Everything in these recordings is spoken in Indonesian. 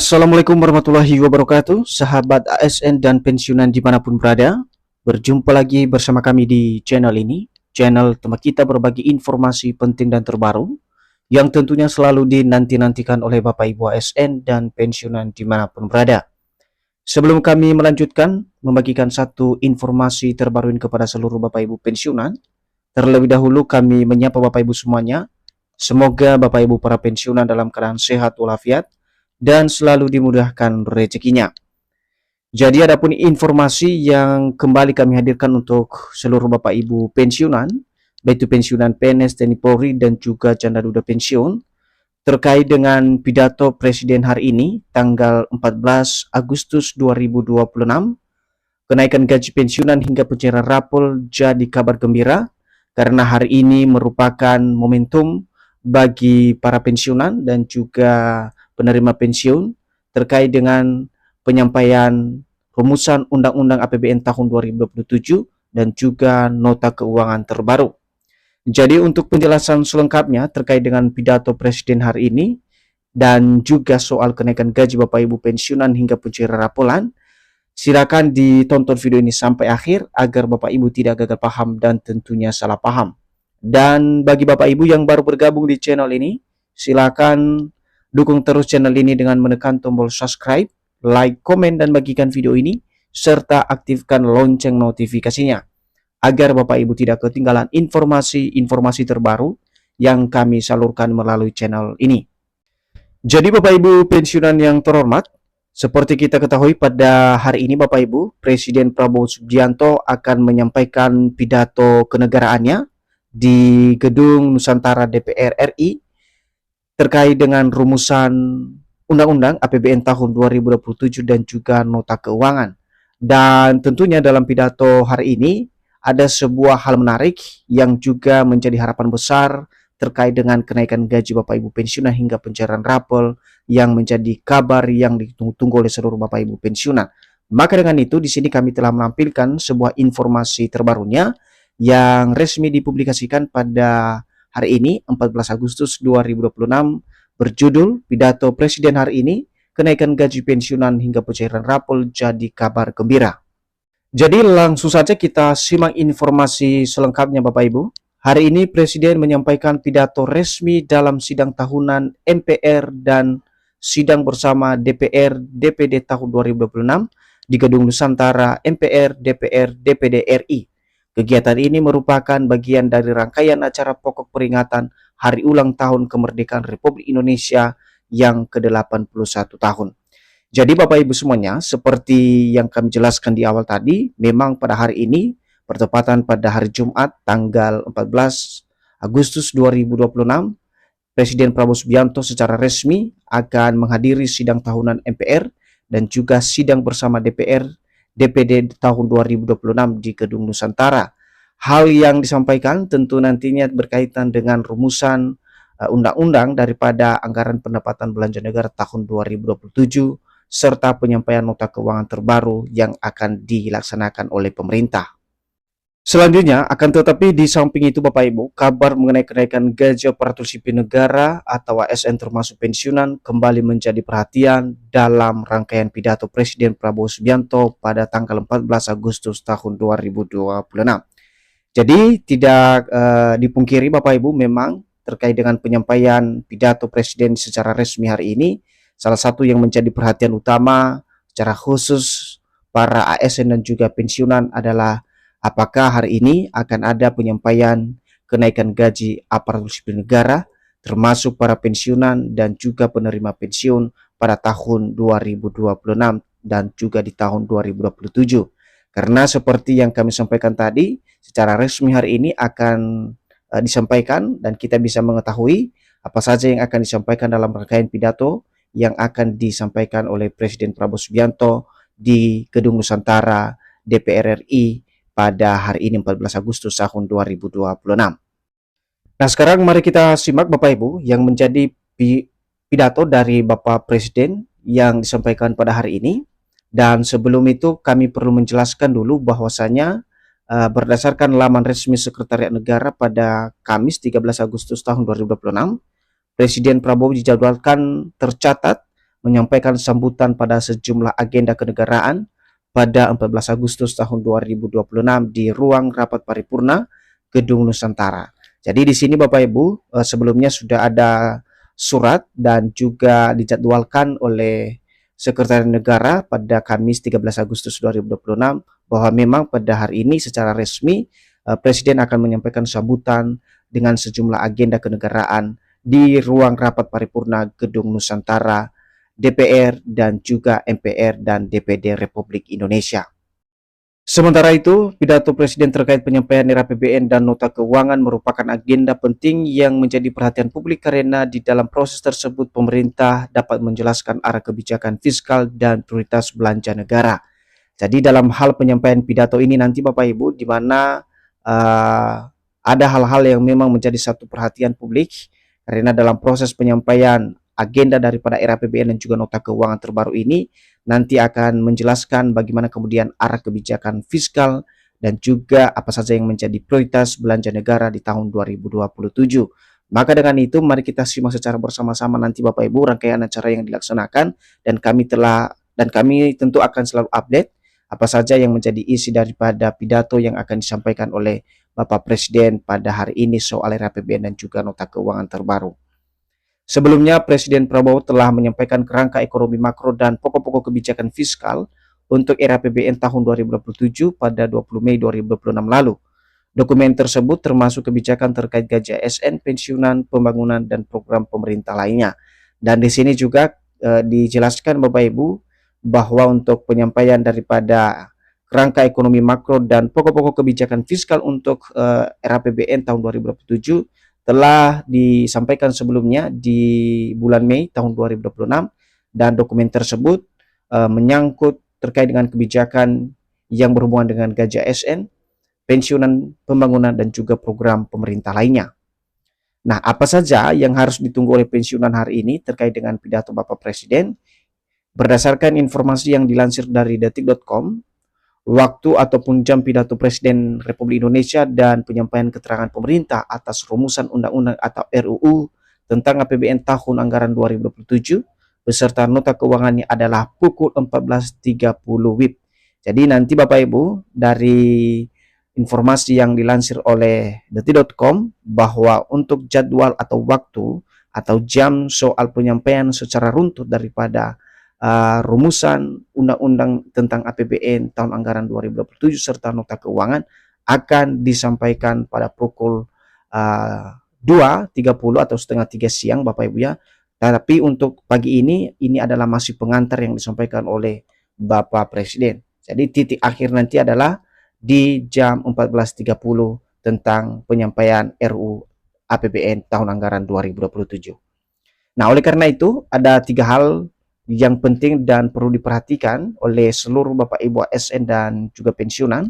Assalamualaikum warahmatullahi wabarakatuh, sahabat ASN dan pensiunan dimanapun berada. Berjumpa lagi bersama kami di channel ini, channel tempat kita berbagi informasi penting dan terbaru, yang tentunya selalu dinanti-nantikan oleh Bapak Ibu ASN dan pensiunan dimanapun berada. Sebelum kami melanjutkan membagikan satu informasi terbaru ini kepada seluruh Bapak Ibu pensiunan, terlebih dahulu kami menyapa Bapak Ibu semuanya. Semoga Bapak Ibu para pensiunan dalam keadaan sehat walafiat dan selalu dimudahkan rezekinya. Jadi adapun informasi yang kembali kami hadirkan untuk seluruh Bapak Ibu pensiunan, baik itu pensiunan PNS, TNI Polri dan juga janda duda pensiun, terkait dengan pidato Presiden hari ini tanggal 14 Agustus 2026, kenaikan gaji pensiunan hingga pencairan rapor jadi kabar gembira karena hari ini merupakan momentum bagi para pensiunan dan juga penerima pensiun terkait dengan penyampaian rumusan Undang-Undang APBN tahun 2027 dan juga nota keuangan terbaru. Jadi untuk penjelasan selengkapnya terkait dengan pidato Presiden hari ini dan juga soal kenaikan gaji Bapak Ibu pensiunan hingga pencairan rapolan, silakan ditonton video ini sampai akhir agar Bapak Ibu tidak gagal paham dan tentunya salah paham. Dan bagi Bapak Ibu yang baru bergabung di channel ini, silakan dukung terus channel ini dengan menekan tombol subscribe, like, komen, dan bagikan video ini, serta aktifkan lonceng notifikasinya, agar Bapak Ibu tidak ketinggalan informasi-informasi terbaru yang kami salurkan melalui channel ini. Jadi Bapak Ibu pensiunan yang terhormat, seperti kita ketahui pada hari ini Bapak Ibu, Presiden Prabowo Subianto akan menyampaikan pidato kenegaraannya di Gedung Nusantara DPR RI terkait dengan rumusan Undang-Undang APBN tahun 2027 dan juga nota keuangan. Dan tentunya dalam pidato hari ini ada sebuah hal menarik yang juga menjadi harapan besar terkait dengan kenaikan gaji Bapak Ibu pensiunan hingga pencairan rapor yang menjadi kabar yang ditunggu-tunggu oleh seluruh Bapak Ibu pensiunan. Maka dengan itu di sini kami telah menampilkan sebuah informasi terbarunya yang resmi dipublikasikan pada hari ini 14 Agustus 2026 berjudul Pidato Presiden hari ini, kenaikan gaji pensiunan hingga pencairan rapor jadi kabar gembira. Jadi langsung saja kita simak informasi selengkapnya Bapak Ibu. Hari ini Presiden menyampaikan pidato resmi dalam sidang tahunan MPR dan sidang bersama DPR DPD tahun 2026 di Gedung Nusantara MPR DPR DPD RI. Kegiatan ini merupakan bagian dari rangkaian acara pokok peringatan Hari Ulang Tahun Kemerdekaan Republik Indonesia yang ke-81 tahun. Jadi Bapak Ibu semuanya, seperti yang kami jelaskan di awal tadi, memang pada hari ini, bertepatan pada hari Jumat tanggal 14 Agustus 2026, Presiden Prabowo Subianto secara resmi akan menghadiri sidang tahunan MPR dan juga sidang bersama DPR DPD tahun 2026 di Gedung Nusantara. Hal yang disampaikan tentu nantinya berkaitan dengan rumusan undang-undang daripada anggaran pendapatan belanja negara tahun 2027 serta penyampaian nota keuangan terbaru yang akan dilaksanakan oleh pemerintah. Selanjutnya, akan tetapi di samping itu Bapak Ibu, kabar mengenai kenaikan gaji aparatur sipil negara atau ASN termasuk pensiunan kembali menjadi perhatian dalam rangkaian pidato Presiden Prabowo Subianto pada tanggal 14 Agustus tahun 2026. Jadi tidak dipungkiri Bapak Ibu, memang terkait dengan penyampaian pidato Presiden secara resmi hari ini, salah satu yang menjadi perhatian utama secara khusus para ASN dan juga pensiunan adalah apakah hari ini akan ada penyampaian kenaikan gaji aparatur sipil negara termasuk para pensiunan dan juga penerima pensiun pada tahun 2026 dan juga di tahun 2027. Karena seperti yang kami sampaikan tadi, secara resmi hari ini akan disampaikan dan kita bisa mengetahui apa saja yang akan disampaikan dalam rangkaian pidato yang akan disampaikan oleh Presiden Prabowo Subianto di Gedung Nusantara DPR RI pada hari ini 14 Agustus tahun 2026. Nah sekarang mari kita simak Bapak Ibu yang menjadi pidato dari Bapak Presiden yang disampaikan pada hari ini. Dan sebelum itu kami perlu menjelaskan dulu bahwasanya berdasarkan laman resmi Sekretariat Negara pada Kamis 13 Agustus tahun 2026, Presiden Prabowo dijadwalkan tercatat menyampaikan sambutan pada sejumlah agenda kenegaraan pada 14 Agustus tahun 2026 di ruang rapat paripurna Gedung Nusantara. Jadi di sini Bapak Ibu, sebelumnya sudah ada surat dan juga dijadwalkan oleh Sekretariat Negara pada Kamis 13 Agustus 2026 bahwa memang pada hari ini secara resmi Presiden akan menyampaikan sambutan dengan sejumlah agenda kenegaraan di ruang rapat paripurna Gedung Nusantara, DPR dan juga MPR dan DPD Republik Indonesia. Sementara itu, pidato Presiden terkait penyampaian RAPBN dan nota keuangan merupakan agenda penting yang menjadi perhatian publik karena di dalam proses tersebut pemerintah dapat menjelaskan arah kebijakan fiskal dan prioritas belanja negara. Jadi dalam hal penyampaian pidato ini nanti Bapak Ibu, di mana ada hal-hal yang memang menjadi satu perhatian publik karena dalam proses penyampaian agenda daripada RAPBN dan juga nota keuangan terbaru ini nanti akan menjelaskan bagaimana kemudian arah kebijakan fiskal dan juga apa saja yang menjadi prioritas belanja negara di tahun 2027. Maka dengan itu mari kita simak secara bersama-sama nanti Bapak Ibu rangkaian acara yang dilaksanakan dan kami tentu akan selalu update apa saja yang menjadi isi daripada pidato yang akan disampaikan oleh Bapak Presiden pada hari ini soal RAPBN dan juga nota keuangan terbaru. Sebelumnya, Presiden Prabowo telah menyampaikan kerangka ekonomi makro dan pokok-pokok kebijakan fiskal untuk RAPBN tahun 2027 pada 20 Mei 2026 lalu. Dokumen tersebut termasuk kebijakan terkait gaji ASN, pensiunan, pembangunan, dan program pemerintah lainnya. Dan di sini juga dijelaskan Bapak Ibu bahwa untuk penyampaian daripada kerangka ekonomi makro dan pokok-pokok kebijakan fiskal untuk RAPBN tahun 2027 telah disampaikan sebelumnya di bulan Mei tahun 2026 dan dokumen tersebut menyangkut terkait dengan kebijakan yang berhubungan dengan gaji ASN, pensiunan, pembangunan, dan juga program pemerintah lainnya. Nah, apa saja yang harus ditunggu oleh pensiunan hari ini terkait dengan pidato Bapak Presiden? Berdasarkan informasi yang dilansir dari detik.com, waktu ataupun jam pidato Presiden Republik Indonesia dan penyampaian keterangan pemerintah atas rumusan undang-undang atau RUU tentang APBN tahun anggaran 2027 beserta nota keuangannya adalah pukul 14.30 WIB. Jadi nanti Bapak Ibu dari informasi yang dilansir oleh detik.com bahwa untuk jadwal atau waktu atau jam soal penyampaian secara runtut daripada rumusan undang-undang tentang APBN tahun anggaran 2027 serta nota keuangan akan disampaikan pada pukul 2.30 atau setengah 3 siang Bapak Ibu ya. Tapi untuk pagi ini adalah masih pengantar yang disampaikan oleh Bapak Presiden. Jadi titik akhir nanti adalah di jam 14.30 tentang penyampaian RUU APBN tahun anggaran 2027. Nah, oleh karena itu ada 3 hal yang penting dan perlu diperhatikan oleh seluruh Bapak Ibu ASN dan juga pensiunan.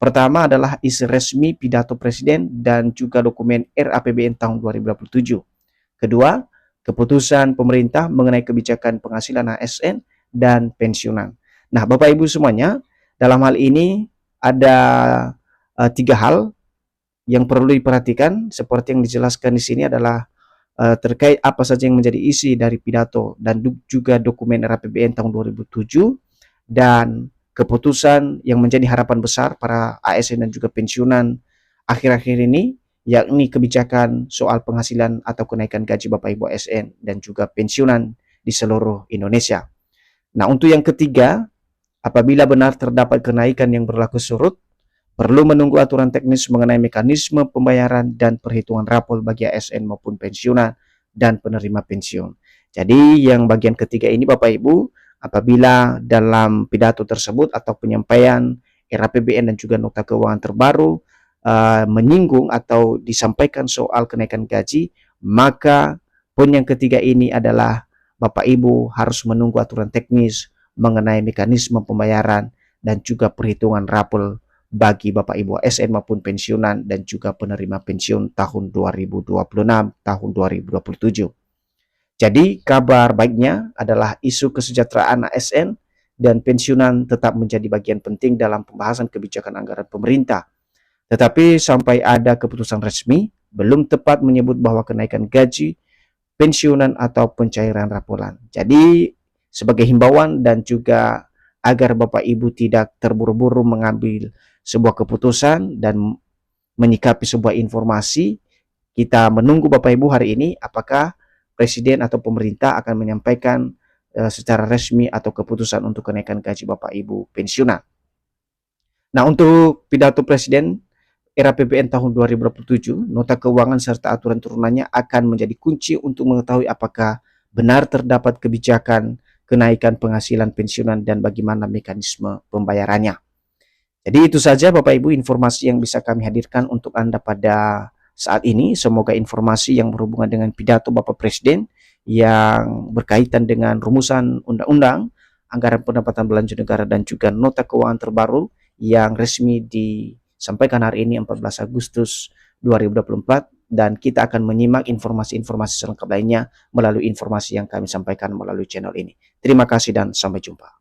Pertama adalah isi resmi pidato Presiden dan juga dokumen RAPBN tahun 2027. Kedua, keputusan pemerintah mengenai kebijakan penghasilan ASN dan pensiunan. Nah, Bapak Ibu semuanya, dalam hal ini ada 3 hal yang perlu diperhatikan seperti yang dijelaskan di sini adalah terkait apa saja yang menjadi isi dari pidato dan juga dokumen RAPBN tahun 2007 dan keputusan yang menjadi harapan besar para ASN dan juga pensiunan akhir-akhir ini yakni kebijakan soal penghasilan atau kenaikan gaji Bapak Ibu ASN dan juga pensiunan di seluruh Indonesia. Nah, untuk yang ketiga, apabila benar terdapat kenaikan yang berlaku surut, perlu menunggu aturan teknis mengenai mekanisme pembayaran dan perhitungan rapor bagi ASN maupun pensiunan dan penerima pensiun. Jadi yang bagian ketiga ini Bapak Ibu, apabila dalam pidato tersebut atau penyampaian RAPBN dan juga nota keuangan terbaru menyinggung atau disampaikan soal kenaikan gaji, maka poin yang ketiga ini adalah Bapak Ibu harus menunggu aturan teknis mengenai mekanisme pembayaran dan juga perhitungan rapor bagi Bapak Ibu ASN maupun pensiunan dan juga penerima pensiun tahun 2026 tahun 2027. Jadi kabar baiknya adalah isu kesejahteraan ASN dan pensiunan tetap menjadi bagian penting dalam pembahasan kebijakan anggaran pemerintah. Tetapi sampai ada keputusan resmi, belum tepat menyebut bahwa kenaikan gaji, pensiunan atau pencairan raporan. Jadi sebagai himbauan dan juga agar Bapak Ibu tidak terburu-buru mengambil sebuah keputusan dan menyikapi sebuah informasi. Kita menunggu Bapak Ibu hari ini apakah Presiden atau pemerintah akan menyampaikan secara resmi atau keputusan untuk kenaikan gaji Bapak Ibu pensiunan. Nah, untuk pidato Presiden era APBN tahun 2027, nota keuangan serta aturan turunannya akan menjadi kunci untuk mengetahui apakah benar terdapat kebijakan kenaikan penghasilan pensiunan dan bagaimana mekanisme pembayarannya. Jadi itu saja Bapak Ibu informasi yang bisa kami hadirkan untuk Anda pada saat ini. Semoga informasi yang berhubungan dengan pidato Bapak Presiden yang berkaitan dengan rumusan undang-undang, anggaran pendapatan belanja negara dan juga nota keuangan terbaru yang resmi disampaikan hari ini 14 Agustus 2024, dan kita akan menyimak informasi-informasi selengkap lainnya melalui informasi yang kami sampaikan melalui channel ini. Terima kasih dan sampai jumpa.